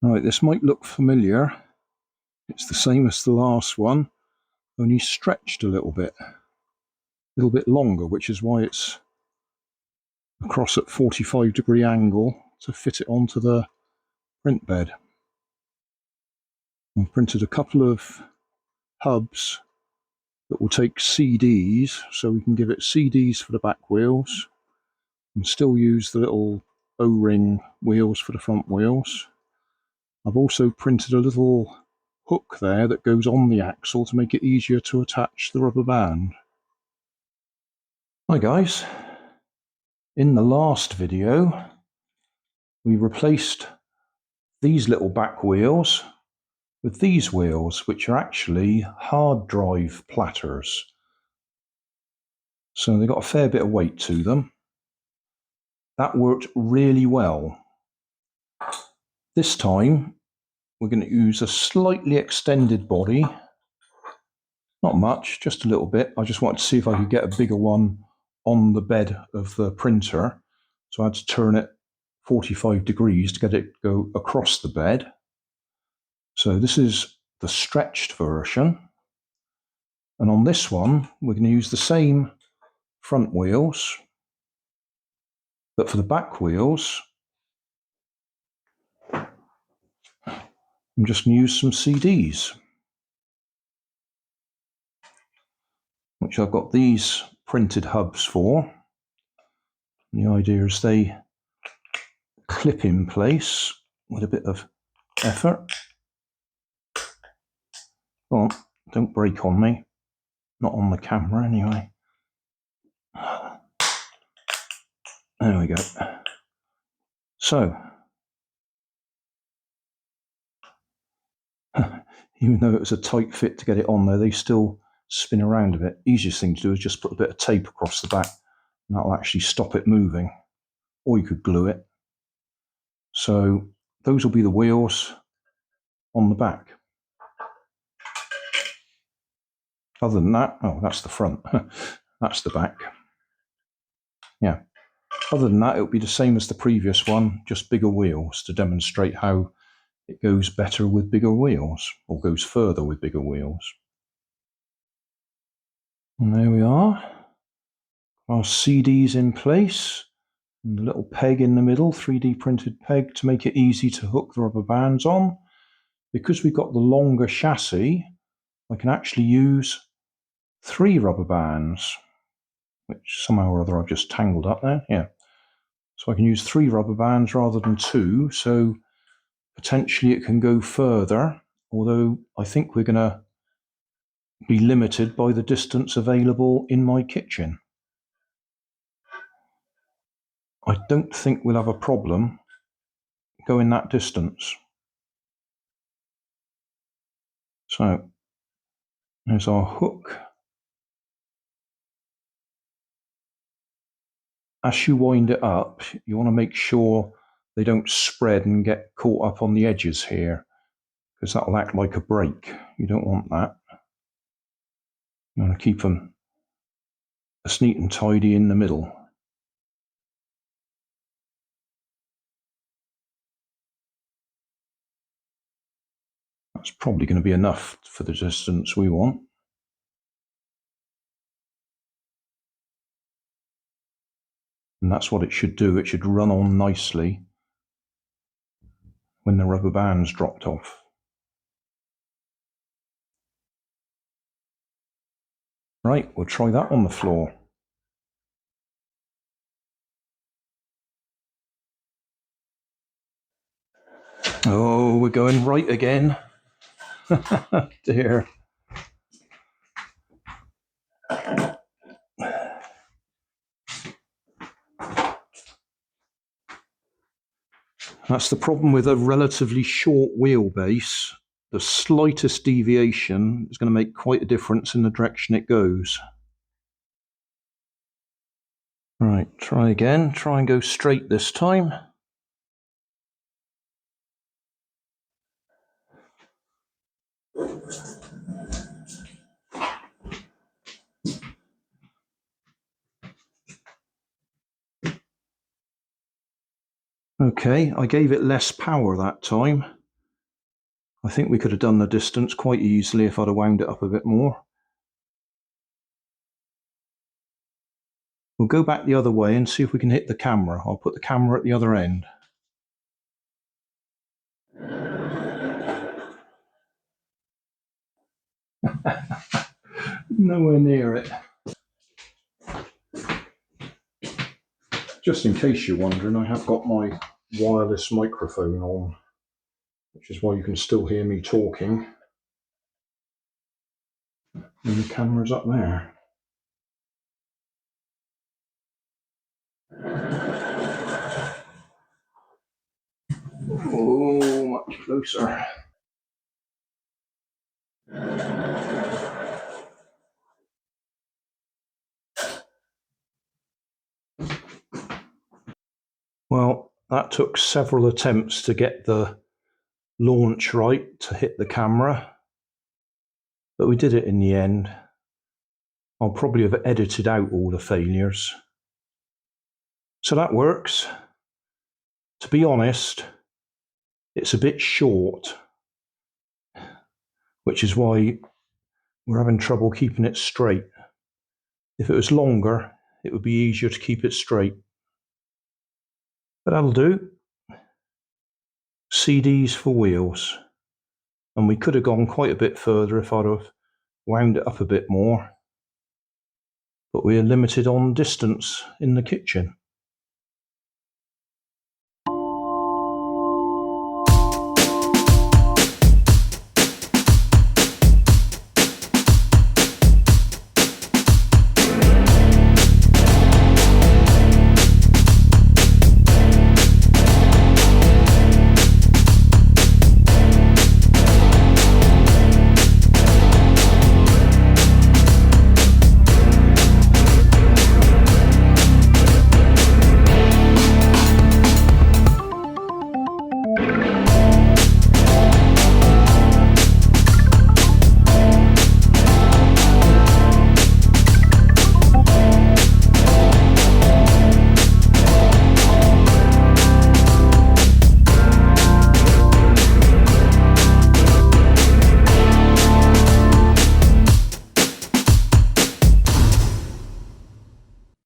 Right, this might look familiar. It's the same as the last one, only stretched a little bit longer, which is why it's across at 45-degree angle to fit it onto the print bed. I've printed a couple of hubs that will take CDs, so we can give it CDs for the back wheels and still use the little O-ring wheels for the front wheels. I've also printed a little hook there that goes on the axle to make it easier to attach the rubber band. Hi guys, in the last video we replaced these little back wheels with these wheels, which are actually hard drive platters. So they've got a fair bit of weight to them. That worked really well. This time we're going to use a slightly extended body. Not much, just a little bit. I just wanted to see if I could get a bigger one on the bed of the printer. So I had to turn it 45 degrees to get it go across the bed. So this is the stretched version. And on this one, we're going to use the same front wheels. But for the back wheels, I'm just going to use some CDs, which I've got these printed hubs for. And the idea is they clip in place with a bit of effort. Go on, don't break on me. Not on the camera anyway. There we go. So, even though it was a tight fit to get it on there, they still spin around a bit. Easiest thing to do is just put a bit of tape across the back, and that'll actually stop it moving. Or you could glue it. So those will be the wheels on the back. Other than that, oh, that's the front. That's the back. Yeah. Other than that, it'll be the same as the previous one, just bigger wheels to demonstrate how it goes better with bigger wheels, or goes further with bigger wheels. And there we are. Our CDs in place, and the little peg in the middle, 3D printed peg to make it easy to hook the rubber bands on. Because we've got the longer chassis, I can actually use 3 rubber bands, which somehow or other I've just tangled up there. Yeah. So I can use 3 rubber bands rather than 2, so potentially it can go further, although I think we're going to be limited by the distance available in my kitchen. I don't think we'll have a problem going that distance. So there's our hook. As you wind it up, you want to make sure they don't spread and get caught up on the edges here, because that'll act like a brake. You don't want that. You want to keep them as neat and tidy in the middle. That's probably going to be enough for the distance we want. And that's what it should do. It should run on nicely when the rubber band's dropped off. Right, we'll try that on the floor. Oh, we're going right again. Dear. That's the problem with a relatively short wheelbase. The slightest deviation is going to make quite a difference in the direction it goes. Right, try again. Try and go straight this time. Okay, I gave it less power that time. I think we could have done the distance quite easily if I'd have wound it up a bit more. We'll go back the other way and see if we can hit the camera. I'll put the camera at the other end. Nowhere near it. Just in case you're wondering, I have got my wireless microphone on, which is why you can still hear me talking. And the camera's up there. Oh, much closer. Well, that took several attempts to get the launch right to hit the camera, but we did it in the end. I'll probably have edited out all the failures. So that works. To be honest, it's a bit short, which is why we're having trouble keeping it straight. If it was longer, it would be easier to keep it straight. But that'll do. CDs for wheels. And we could have gone quite a bit further if I'd have wound it up a bit more. But we are limited on distance in the kitchen.